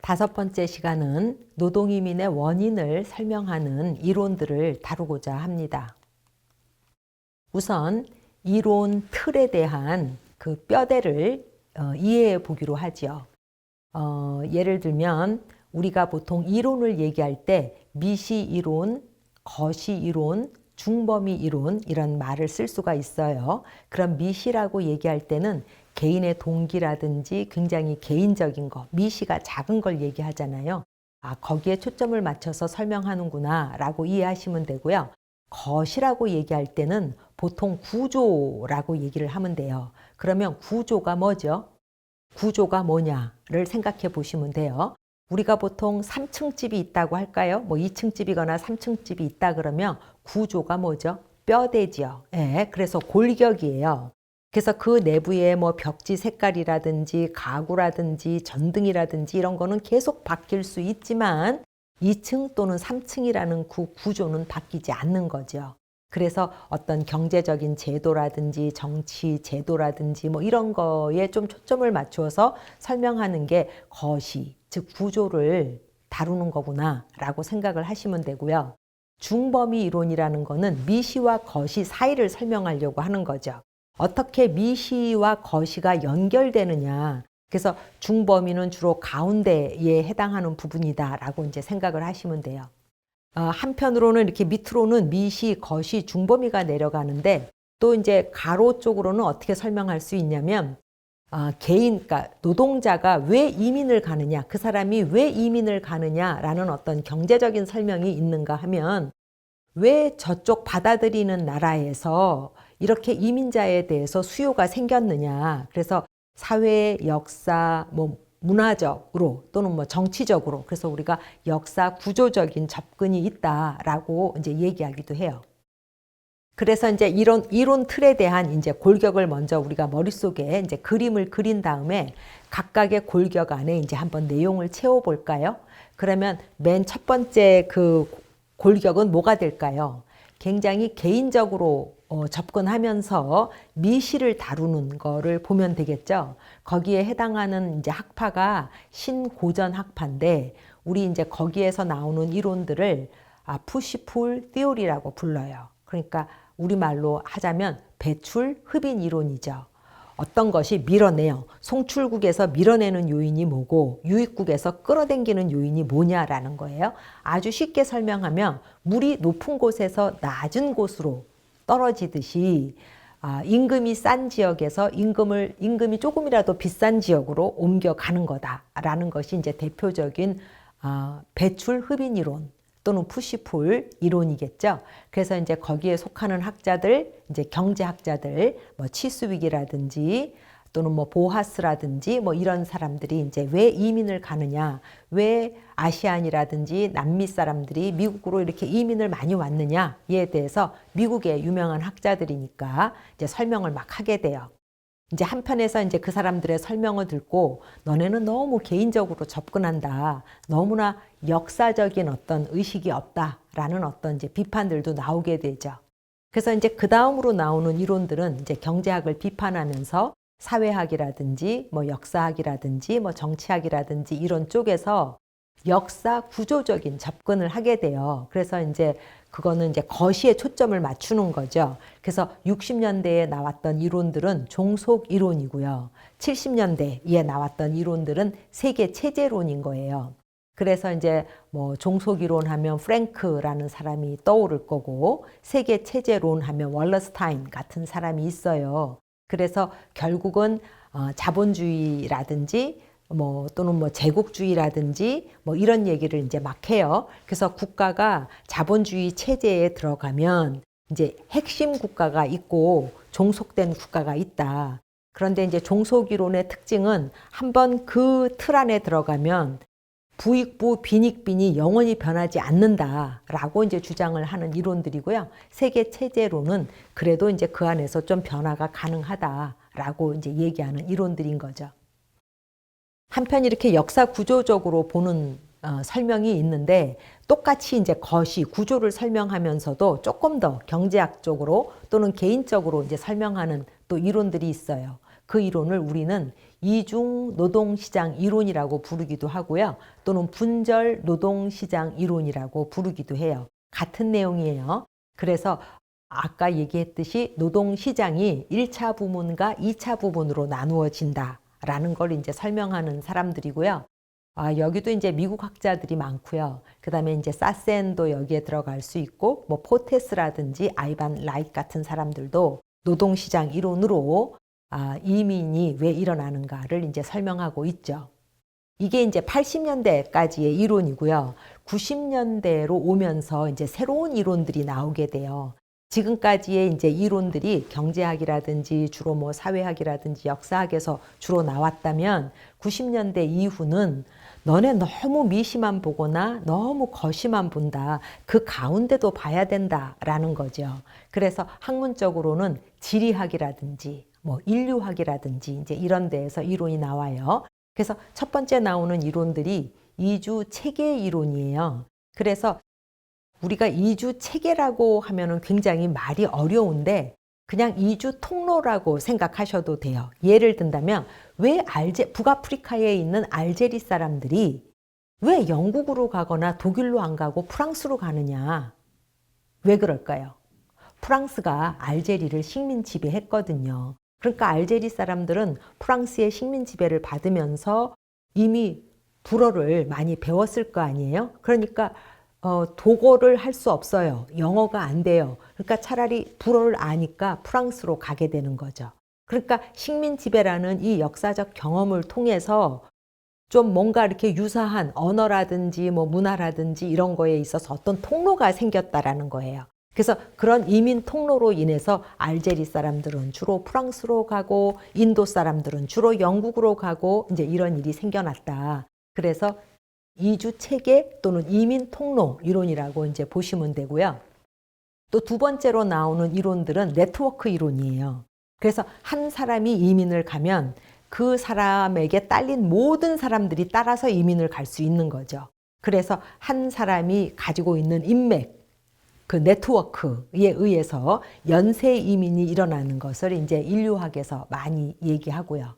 다섯 번째 시간은 노동이민의 원인을 설명하는 이론들을 다루고자 합니다. 우선 이론 틀에 대한 그 뼈대를 이해해 보기로 하죠. 예를 들면 우리가 보통 이론을 얘기할 때 미시 이론, 거시 이론, 중범위 이론 이런 말을 쓸 수가 있어요. 그럼 미시라고 얘기할 때는 개인의 동기라든지 굉장히 개인적인 거, 미시가 작은 걸 얘기하잖아요. 거기에 초점을 맞춰서 설명하는구나 라고 이해하시면 되고요. 거시라고 얘기할 때는 보통 구조라고 얘기를 하면 돼요. 그러면 구조가 뭐죠? 구조가 뭐냐를 생각해 보시면 돼요. 우리가 보통 3층 집이 있다고 할까요? 뭐 2층 집이거나 3층 집이 있다 그러면 구조가 뭐죠? 뼈대지요. 예, 그래서 골격이에요. 그래서 그 내부에 뭐 벽지 색깔이라든지 가구라든지 전등이라든지 이런 거는 계속 바뀔 수 있지만 2층 또는 3층이라는 구조는 바뀌지 않는 거죠. 그래서 어떤 경제적인 제도라든지 정치 제도라든지 뭐 이런 거에 좀 초점을 맞추어서 설명하는 게 거시, 즉 구조를 다루는 거구나 라고 생각을 하시면 되고요. 중범위 이론이라는 거는 미시와 거시 사이를 설명하려고 하는 거죠. 어떻게 미시와 거시가 연결되느냐. 그래서 중범위는 주로 가운데에 해당하는 부분이다 라고 이제 생각을 하시면 돼요. 한편으로는 이렇게 밑으로는 미시, 거시, 중범위가 내려가는데 또 이제 가로 쪽으로는 어떻게 설명할 수 있냐면 그러니까 노동자가 왜 이민을 가느냐, 그 사람이 왜 이민을 가느냐라는 어떤 경제적인 설명이 있는가 하면 왜 저쪽 받아들이는 나라에서 이렇게 이민자에 대해서 수요가 생겼느냐. 그래서 사회, 역사, 뭐 문화적으로 또는 뭐 정치적으로 그래서 우리가 역사 구조적인 접근이 있다라고 이제 얘기하기도 해요. 그래서 이제 이론 틀에 대한 이제 골격을 먼저 우리가 머릿속에 이제 그림을 그린 다음에 각각의 골격 안에 이제 한번 내용을 채워볼까요? 그러면 맨 첫 번째 그 골격은 뭐가 될까요? 굉장히 개인적으로 접근하면서 미시를 다루는 거를 보면 되겠죠. 거기에 해당하는 이제 학파가 신고전 학파인데 우리 이제 거기에서 나오는 이론들을 푸시풀 티오리라고 불러요. 그러니까 우리말로 하자면 배출 흡인 이론이죠. 어떤 것이 밀어내요. 송출국에서 밀어내는 요인이 뭐고 유입국에서 끌어당기는 요인이 뭐냐라는 거예요. 아주 쉽게 설명하면 물이 높은 곳에서 낮은 곳으로 떨어지듯이 임금이 싼 지역에서 임금이 조금이라도 비싼 지역으로 옮겨가는 거다라는 것이 이제 대표적인 배출 흡인 이론 또는 푸시풀 이론이겠죠. 그래서 이제 거기에 속하는 학자들, 이제 경제학자들, 뭐 치스윅이라든지 또는 뭐 보하스라든지 뭐 이런 사람들이 이제 왜 이민을 가느냐, 왜 아시안이라든지 남미 사람들이 미국으로 이렇게 이민을 많이 왔느냐에 대해서 미국의 유명한 학자들이니까 이제 설명을 막 하게 돼요. 이제 한편에서 이제 그 사람들의 설명을 듣고 너네는 너무 개인적으로 접근한다. 너무나 역사적인 어떤 의식이 없다라는 어떤 이제 비판들도 나오게 되죠. 그래서 이제 그 다음으로 나오는 이론들은 이제 경제학을 비판하면서 사회학이라든지 뭐 역사학이라든지 뭐 정치학이라든지 이런 쪽에서 역사 구조적인 접근을 하게 돼요. 그래서 이제 그거는 이제 거시에 초점을 맞추는 거죠. 그래서 60년대에 나왔던 이론들은 종속 이론이고요. 70년대에 나왔던 이론들은 세계 체제론인 거예요. 그래서 이제 뭐 종속 이론 하면 프랭크라는 사람이 떠오를 거고 세계 체제론 하면 월러스타인 같은 사람이 있어요. 그래서 결국은 자본주의라든지 뭐 또는 뭐 제국주의라든지 뭐 이런 얘기를 이제 막 해요. 그래서 국가가 자본주의 체제에 들어가면 이제 핵심 국가가 있고 종속된 국가가 있다. 그런데 이제 종속 이론의 특징은 한번 그 틀 안에 들어가면 부익부, 빈익빈이 영원히 변하지 않는다라고 이제 주장을 하는 이론들이고요. 세계 체제론은 그래도 이제 그 안에서 좀 변화가 가능하다라고 이제 얘기하는 이론들인 거죠. 한편 이렇게 역사 구조적으로 보는 설명이 있는데 똑같이 이제 것이 구조를 설명하면서도 조금 더 경제학적으로 또는 개인적으로 이제 설명하는 또 이론들이 있어요. 그 이론을 우리는 이중 노동시장 이론이라고 부르기도 하고요. 또는 분절 노동시장 이론이라고 부르기도 해요. 같은 내용이에요. 그래서 아까 얘기했듯이 노동시장이 1차 부문과 2차 부문으로 나누어진다라는 걸 이제 설명하는 사람들이고요. 여기도 이제 미국 학자들이 많고요. 그 다음에 이제 사센도 여기에 들어갈 수 있고, 뭐 포테스라든지 아이반 라이트 같은 사람들도 노동시장 이론으로 이민이 왜 일어나는가를 이제 설명하고 있죠. 이게 이제 80년대까지의 이론이고요. 90년대로 오면서 이제 새로운 이론들이 나오게 돼요. 지금까지의 이제 이론들이 경제학이라든지 주로 뭐 사회학이라든지 역사학에서 주로 나왔다면 90년대 이후는 너네 너무 미시만 보거나 너무 거시만 본다. 그 가운데도 봐야 된다라는 거죠. 그래서 학문적으로는 지리학이라든지 뭐 인류학이라든지 이제 이런 데에서 이론이 나와요. 그래서 첫 번째 나오는 이론들이 이주 체계 이론이에요. 그래서 우리가 이주 체계라고 하면은 굉장히 말이 어려운데 그냥 이주 통로라고 생각하셔도 돼요. 예를 든다면 왜 북아프리카에 있는 알제리 사람들이 왜 영국으로 가거나 독일로 안 가고 프랑스로 가느냐? 왜 그럴까요? 프랑스가 알제리를 식민 지배했거든요. 그러니까 알제리 사람들은 프랑스의 식민 지배를 받으면서 이미 불어를 많이 배웠을 거 아니에요? 그러니까 독어를 할 수 없어요. 영어가 안 돼요. 그러니까 차라리 불어를 아니까 프랑스로 가게 되는 거죠. 그러니까 식민 지배라는 이 역사적 경험을 통해서 좀 뭔가 이렇게 유사한 언어라든지 뭐 문화라든지 이런 거에 있어서 어떤 통로가 생겼다라는 거예요. 그래서 그런 이민 통로로 인해서 알제리 사람들은 주로 프랑스로 가고 인도 사람들은 주로 영국으로 가고 이제 이런 일이 생겨났다. 그래서 이주 체계 또는 이민 통로 이론이라고 이제 보시면 되고요. 또 두 번째로 나오는 이론들은 네트워크 이론이에요. 그래서 한 사람이 이민을 가면 그 사람에게 딸린 모든 사람들이 따라서 이민을 갈 수 있는 거죠. 그래서 한 사람이 가지고 있는 인맥, 그 네트워크에 의해서 연쇄 이민이 일어나는 것을 이제 인류학에서 많이 얘기하고요.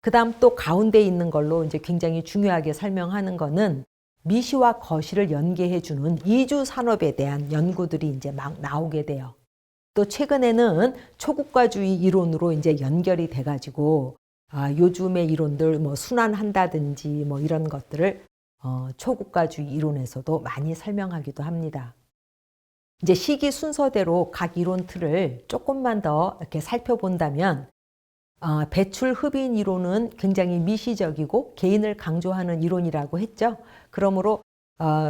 그 다음 또 가운데 있는 걸로 이제 굉장히 중요하게 설명하는 거는 미시와 거시를 연계해주는 이주 산업에 대한 연구들이 이제 막 나오게 돼요. 또 최근에는 초국가주의 이론으로 이제 연결이 돼가지고 요즘의 이론들 뭐 순환한다든지 뭐 이런 것들을 초국가주의 이론에서도 많이 설명하기도 합니다. 이제 시기 순서대로 각 이론 틀을 조금만 더 이렇게 살펴본다면 배출 흡인 이론은 굉장히 미시적이고 개인을 강조하는 이론이라고 했죠. 그러므로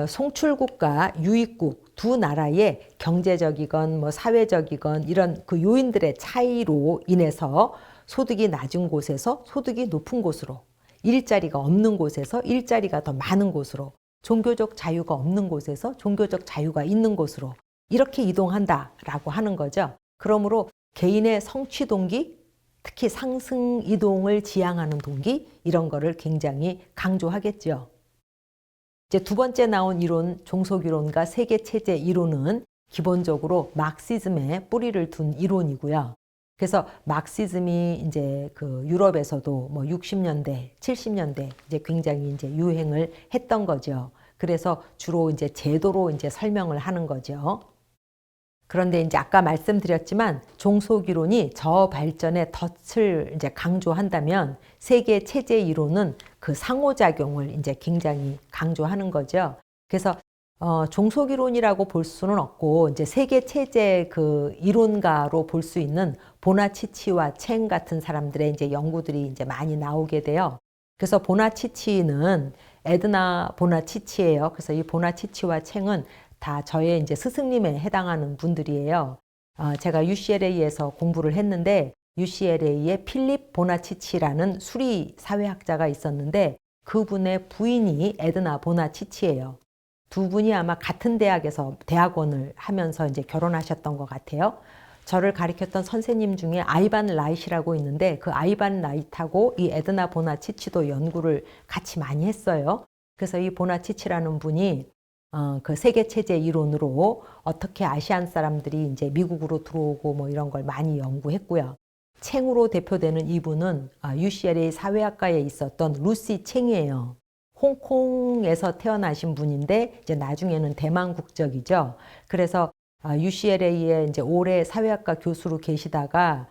송출국과 유입국 두 나라의 경제적이건 뭐 사회적이건 이런 그 요인들의 차이로 인해서 소득이 낮은 곳에서 소득이 높은 곳으로, 일자리가 없는 곳에서 일자리가 더 많은 곳으로, 종교적 자유가 없는 곳에서 종교적 자유가 있는 곳으로 이렇게 이동한다라고 하는 거죠. 그러므로 개인의 성취 동기, 특히 상승 이동을 지향하는 동기 이런 거를 굉장히 강조하겠죠. 이제 두 번째 나온 이론, 종속이론과 세계체제 이론은 기본적으로 마크시즘에 뿌리를 둔 이론이고요. 그래서 마크시즘이 이제 그 유럽에서도 뭐 60년대, 70년대 이제 굉장히 이제 유행을 했던 거죠. 그래서 주로 이제 제도로 이제 설명을 하는 거죠. 그런데 이제 아까 말씀드렸지만 종속이론이 저발전의 덫을 이제 강조한다면 세계 체제 이론은 그 상호작용을 이제 굉장히 강조하는 거죠. 그래서 종속이론이라고 볼 수는 없고 이제 세계 체제 그 이론가로 볼 수 있는 보나치치와 챙 같은 사람들의 이제 연구들이 이제 많이 나오게 돼요. 그래서 보나치치는 에드나 보나치치예요. 그래서 이 보나치치와 챙은 다 저의 이제 스승님에 해당하는 분들이에요. 제가 UCLA에서 공부를 했는데 UCLA의 필립 보나치치라는 수리 사회학자가 있었는데 그분의 부인이 에드나 보나치치예요. 두 분이 아마 같은 대학에서 대학원을 하면서 이제 결혼하셨던 것 같아요. 저를 가르쳤던 선생님 중에 아이반 라이트라고 있는데 그 아이반 라이트하고 이 에드나 보나치치도 연구를 같이 많이 했어요. 그래서 이 보나치치라는 분이 그 세계 체제 이론으로 어떻게 아시안 사람들이 이제 미국으로 들어오고 뭐 이런 걸 많이 연구했고요. 챙으로 대표되는 이분은 UCLA 사회학과에 있었던 루시 챙이에요. 홍콩에서 태어나신 분인데 이제 나중에는 대만 국적이죠. 그래서 UCLA에 이제 오래 사회학과 교수로 계시다가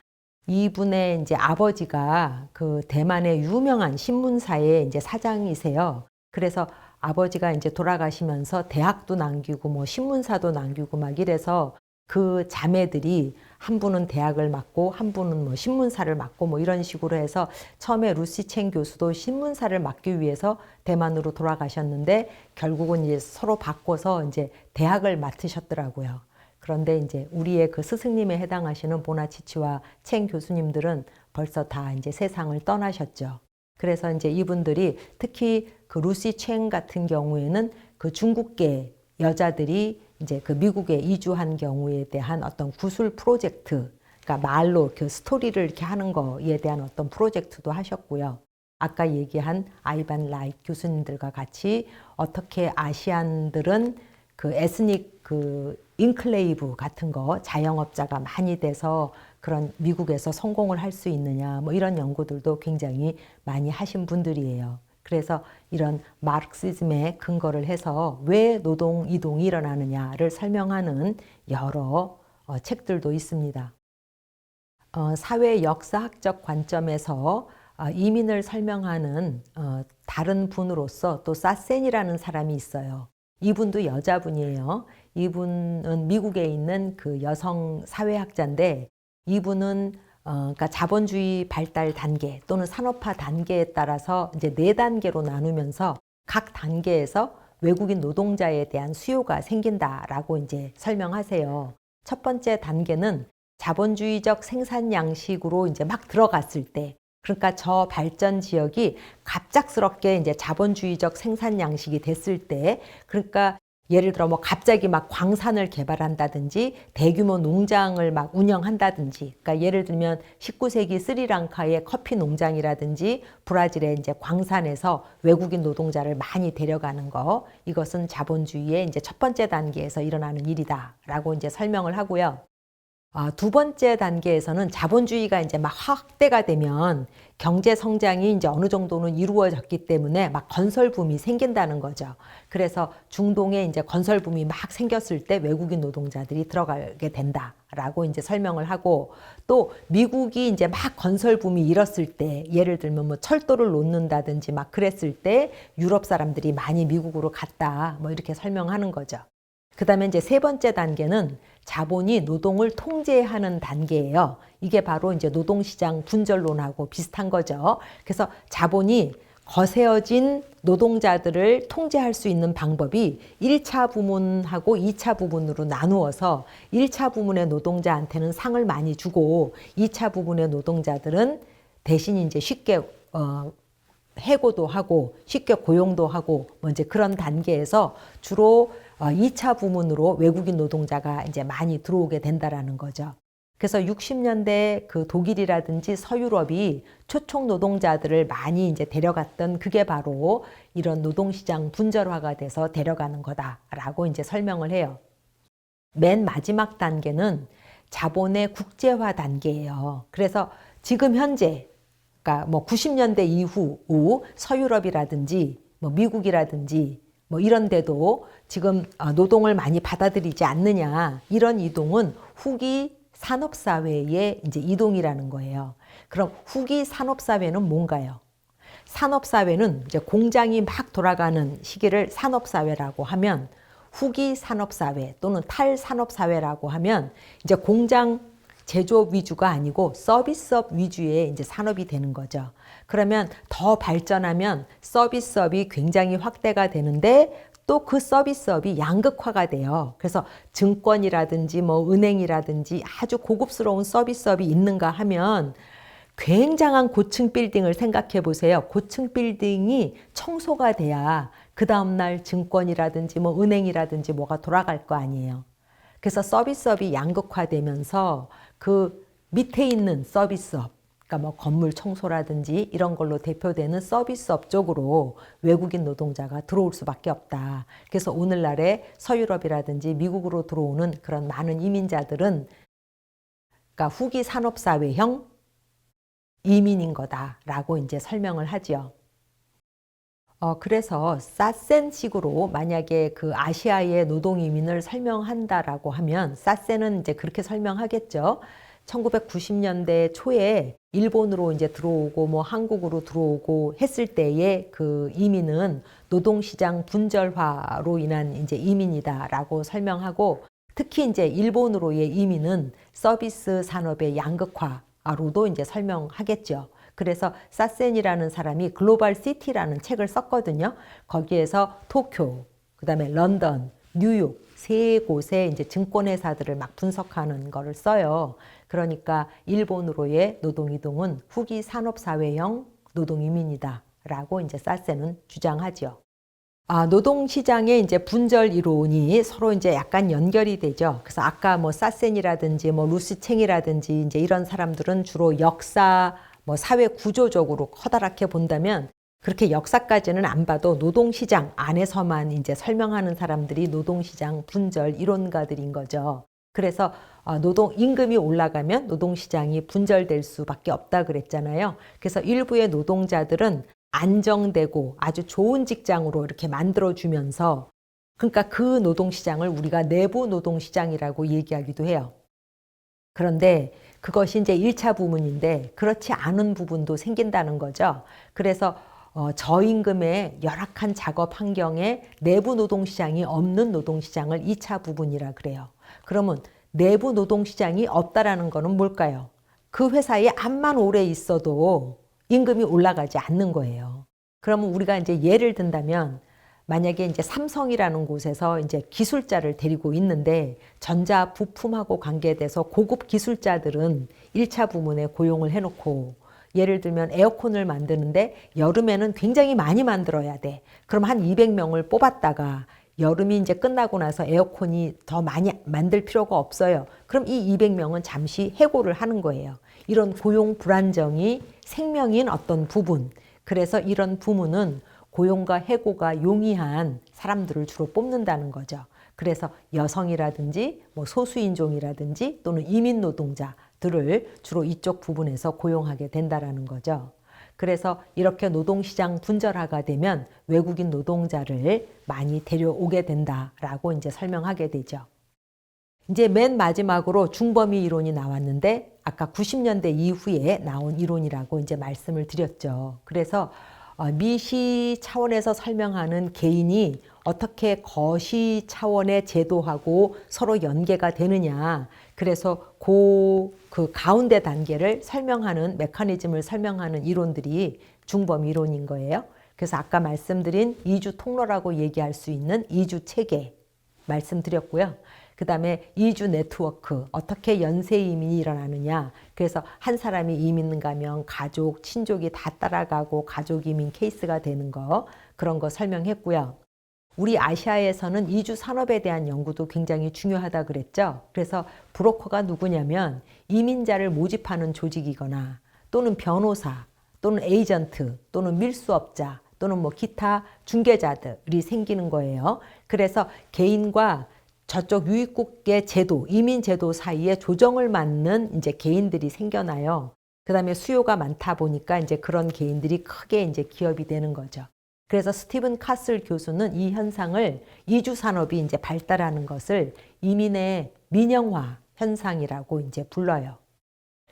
이분의 이제 아버지가 그 대만의 유명한 신문사의 이제 사장이세요. 그래서 아버지가 이제 돌아가시면서 대학도 남기고 뭐 신문사도 남기고 막 이래서 그 자매들이 한 분은 대학을 맡고 한 분은 뭐 신문사를 맡고 뭐 이런 식으로 해서 처음에 루시 챙 교수도 신문사를 맡기 위해서 대만으로 돌아가셨는데 결국은 이제 서로 바꿔서 이제 대학을 맡으셨더라고요. 그런데 이제 우리의 그 스승님에 해당하시는 보나치치와 챙 교수님들은 벌써 다 이제 세상을 떠나셨죠. 그래서 이제 이분들이 특히 그 루시 챙 같은 경우에는 그 중국계 여자들이 이제 그 미국에 이주한 경우에 대한 어떤 구술 프로젝트, 그러니까 말로 그 스토리를 이렇게 하는 거에 대한 어떤 프로젝트도 하셨고요. 아까 얘기한 아이반 라이트 교수님들과 같이 어떻게 아시안들은 그 에스닉 그 인클레이브 같은 거 자영업자가 많이 돼서 그런 미국에서 성공을 할 수 있느냐 뭐 이런 연구들도 굉장히 많이 하신 분들이에요. 그래서 이런 마르크시즘에 근거를 해서 왜 노동 이동이 일어나느냐를 설명하는 여러 책들도 있습니다. 사회 역사학적 관점에서 이민을 설명하는 다른 분으로서 또 사센이라는 사람이 있어요. 이분도 여자분이에요. 이분은 미국에 있는 그 여성 사회학자인데 이분은 그러니까 자본주의 발달 단계 또는 산업화 단계에 따라서 이제 4단계로 나누면서 각 단계에서 외국인 노동자에 대한 수요가 생긴다라고 이제 설명하세요. 첫 번째 단계는 자본주의적 생산 양식으로 이제 막 들어갔을 때, 그러니까 저 발전 지역이 갑작스럽게 이제 자본주의적 생산 양식이 됐을 때, 그러니까 예를 들어 뭐 갑자기 막 광산을 개발한다든지 대규모 농장을 막 운영한다든지, 그러니까 예를 들면 19세기 스리랑카의 커피 농장이라든지 브라질의 이제 광산에서 외국인 노동자를 많이 데려가는 거, 이것은 자본주의의 이제 첫 번째 단계에서 일어나는 일이다라고 이제 설명을 하고요. 두 번째 단계에서는 자본주의가 이제 막 확대가 되면 경제 성장이 이제 어느 정도는 이루어졌기 때문에 막 건설 붐이 생긴다는 거죠. 그래서 중동에 이제 건설 붐이 막 생겼을 때 외국인 노동자들이 들어가게 된다라고 이제 설명을 하고, 또 미국이 이제 막 건설 붐이 일었을 때, 예를 들면 뭐 철도를 놓는다든지 막 그랬을 때 유럽 사람들이 많이 미국으로 갔다, 뭐 이렇게 설명하는 거죠. 그 다음에 이제 세 번째 단계는 자본이 노동을 통제하는 단계예요. 이게 바로 이제 노동시장 분절론하고 비슷한 거죠. 그래서 자본이 거세어진 노동자들을 통제할 수 있는 방법이 1차 부문하고 2차 부문으로 나누어서 1차 부문의 노동자한테는 상을 많이 주고 2차 부문의 노동자들은 대신 이제 쉽게 해고도 하고 쉽게 고용도 하고 뭐 이제 그런 단계에서 주로 2차 부문으로 외국인 노동자가 이제 많이 들어오게 된다라는 거죠. 그래서 60년대 그 독일이라든지 서유럽이 초청 노동자들을 많이 이제 데려갔던 그게 바로 이런 노동시장 분절화가 돼서 데려가는 거다라고 이제 설명을 해요. 맨 마지막 단계는 자본의 국제화 단계예요. 그래서 지금 현재, 그러니까 뭐 90년대 이후 서유럽이라든지 뭐 미국이라든지 뭐 이런 데도 지금 노동을 많이 받아들이지 않느냐, 이런 이동은 후기 산업사회의 이제 이동이라는 거예요. 그럼 후기 산업사회는 뭔가요? 산업사회는 이제 공장이 막 돌아가는 시기를 산업사회라고 하면, 후기 산업사회 또는 탈산업사회라고 하면 이제 공장 제조업 위주가 아니고 서비스업 위주의 이제 산업이 되는 거죠. 그러면 더 발전하면 서비스업이 굉장히 확대가 되는데 또 그 서비스업이 양극화가 돼요. 그래서 증권이라든지 뭐 은행이라든지 아주 고급스러운 서비스업이 있는가 하면 굉장한 고층 빌딩을 생각해 보세요. 고층 빌딩이 청소가 돼야 그 다음날 증권이라든지 뭐 은행이라든지 뭐가 돌아갈 거 아니에요. 그래서 서비스업이 양극화되면서 그 밑에 있는 서비스업, 그러니까 뭐 건물 청소라든지 이런 걸로 대표되는 서비스업 쪽으로 외국인 노동자가 들어올 수밖에 없다. 그래서 오늘날의 서유럽이라든지 미국으로 들어오는 그런 많은 이민자들은 그러니까 후기 산업사회형 이민인 거다라고 이제 설명을 하지요. 그래서 사센식으로 만약에 그 아시아의 노동 이민을 설명한다라고 하면 사센은 이제 그렇게 설명하겠죠. 1990년대 초에 일본으로 이제 들어오고 뭐 한국으로 들어오고 했을 때의 그 이민은 노동시장 분절화로 인한 이제 이민이다라고 설명하고 특히 이제 일본으로의 이민은 서비스 산업의 양극화로도 이제 설명하겠죠. 그래서 사센이라는 사람이 글로벌 시티라는 책을 썼거든요. 거기에서 도쿄, 그다음에 런던, 뉴욕 세 곳의 이제 증권회사들을 막 분석하는 거를 써요. 그러니까 일본으로의 노동이동은 후기 산업사회형 노동이민이다라고 이제 사센은 주장하죠. 노동시장의 이제 분절 이론이 서로 이제 약간 연결이 되죠. 그래서 아까 뭐 사센이라든지 뭐 루시챙이라든지 이제 이런 사람들은 주로 역사, 뭐 사회 구조적으로 커다랗게 본다면 그렇게 역사까지는 안 봐도 노동시장 안에서만 이제 설명하는 사람들이 노동시장 분절 이론가들인 거죠. 그래서 노동 임금이 올라가면 노동시장이 분절될 수밖에 없다 그랬잖아요. 그래서 일부의 노동자들은 안정되고 아주 좋은 직장으로 이렇게 만들어주면서 그러니까 그 노동시장을 우리가 내부 노동시장이라고 얘기하기도 해요. 그런데 그것이 이제 1차 부문인데 그렇지 않은 부분도 생긴다는 거죠. 그래서 저임금의 열악한 작업 환경에 내부 노동시장이 없는 노동시장을 2차 부분이라 그래요. 그러면 내부 노동시장이 없다라는 거는 뭘까요? 그 회사에 암만 오래 있어도 임금이 올라가지 않는 거예요. 그러면 우리가 이제 예를 든다면 만약에 이제 삼성이라는 곳에서 이제 기술자를 데리고 있는데 전자 부품하고 관계돼서 고급 기술자들은 1차 부문에 고용을 해놓고 예를 들면 에어컨을 만드는데 여름에는 굉장히 많이 만들어야 돼. 그럼 한 200명을 뽑았다가 여름이 이제 끝나고 나서 에어컨이 더 많이 만들 필요가 없어요. 그럼 이 200명은 잠시 해고를 하는 거예요. 이런 고용 불안정이 생명인 어떤 부분. 그래서 이런 부문은 고용과 해고가 용이한 사람들을 주로 뽑는다는 거죠. 그래서 여성이라든지 뭐 소수인종이라든지 또는 이민 노동자들을 주로 이쪽 부분에서 고용하게 된다라는 거죠. 그래서 이렇게 노동시장 분절화가 되면 외국인 노동자를 많이 데려오게 된다라고 이제 설명하게 되죠. 이제 맨 마지막으로 중범위 이론이 나왔는데 아까 90년대 이후에 나온 이론이라고 이제 말씀을 드렸죠. 그래서 미시 차원에서 설명하는 개인이 어떻게 거시 차원의 제도하고 서로 연계가 되느냐. 그래서 그 가운데 단계를 설명하는 메커니즘을 설명하는 이론들이 중범위 이론인 거예요. 그래서 아까 말씀드린 이주 통로라고 얘기할 수 있는 이주 체계 말씀드렸고요. 그 다음에 이주 네트워크, 어떻게 연쇄 이민이 일어나느냐. 그래서 한 사람이 이민 가면 가족, 친족이 다 따라가고 가족 이민 케이스가 되는 거, 그런 거 설명했고요. 우리 아시아에서는 이주 산업에 대한 연구도 굉장히 중요하다 그랬죠. 그래서 브로커가 누구냐면 이민자를 모집하는 조직이거나 또는 변호사, 또는 에이전트, 또는 밀수업자, 또는 뭐 기타 중개자들이 생기는 거예요. 그래서 개인과 저쪽 유입국의 제도, 이민 제도 사이에 조정을 맡는 이제 개인들이 생겨나요. 그 다음에 수요가 많다 보니까 이제 그런 개인들이 크게 이제 기업이 되는 거죠. 그래서 스티븐 카슬 교수는 이 현상을 이주 산업이 이제 발달하는 것을 이민의 민영화 현상이라고 이제 불러요.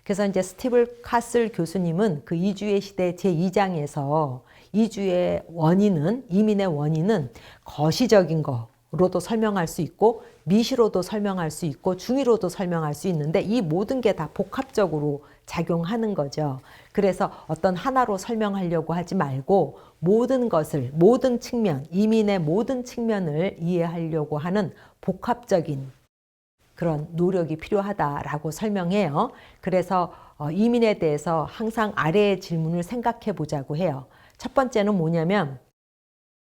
그래서 이제 스티븐 카슬 교수님은 그 이주의 시대 제2장에서 이주의 원인은, 이민의 원인은 거시적인 거로도 설명할 수 있고 미시로도 설명할 수 있고 중의로도 설명할 수 있는데 이 모든 게 다 복합적으로 작용하는 거죠. 그래서 어떤 하나로 설명하려고 하지 말고 모든 것을, 모든 측면, 이민의 모든 측면을 이해하려고 하는 복합적인 그런 노력이 필요하다라고 설명해요. 그래서 이민에 대해서 항상 아래의 질문을 생각해 보자고 해요. 첫 번째는 뭐냐면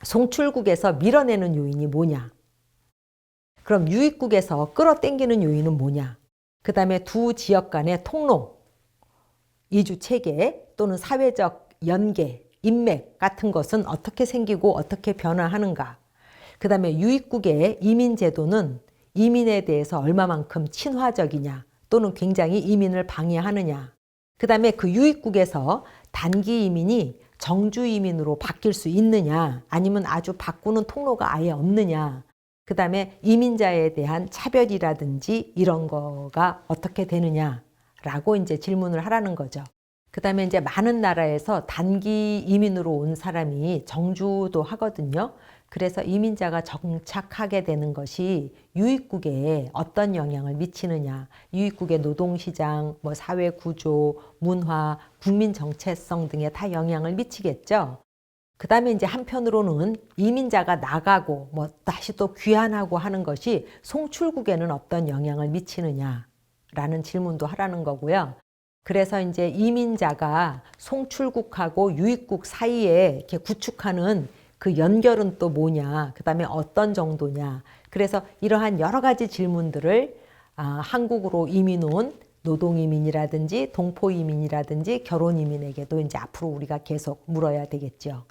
송출국에서 밀어내는 요인이 뭐냐? 그럼 유입국에서 끌어당기는 요인은 뭐냐? 그 다음에 두 지역 간의 통로, 이주 체계 또는 사회적 연계, 인맥 같은 것은 어떻게 생기고 어떻게 변화하는가? 그 다음에 유입국의 이민 제도는 이민에 대해서 얼마만큼 친화적이냐 또는 굉장히 이민을 방해하느냐. 그 다음에 그 유입국에서 단기 이민이 정주 이민으로 바뀔 수 있느냐 아니면 아주 바꾸는 통로가 아예 없느냐. 그 다음에 이민자에 대한 차별이라든지 이런 거가 어떻게 되느냐라고 이제 질문을 하라는 거죠. 그 다음에 이제 많은 나라에서 단기 이민으로 온 사람이 정주도 하거든요. 그래서 이민자가 정착하게 되는 것이 유입국에 어떤 영향을 미치느냐. 유입국의 노동시장, 뭐 사회구조, 문화, 국민 정체성 등에 다 영향을 미치겠죠. 그 다음에 이제 한편으로는 이민자가 나가고 뭐 다시 또 귀환하고 하는 것이 송출국에는 어떤 영향을 미치느냐라는 질문도 하라는 거고요. 그래서 이제 이민자가 송출국하고 유입국 사이에 이렇게 구축하는 그 연결은 또 뭐냐, 그 다음에 어떤 정도냐. 그래서 이러한 여러 가지 질문들을 한국으로 이민 온 노동이민이라든지 동포이민이라든지 결혼이민에게도 이제 앞으로 우리가 계속 물어야 되겠죠.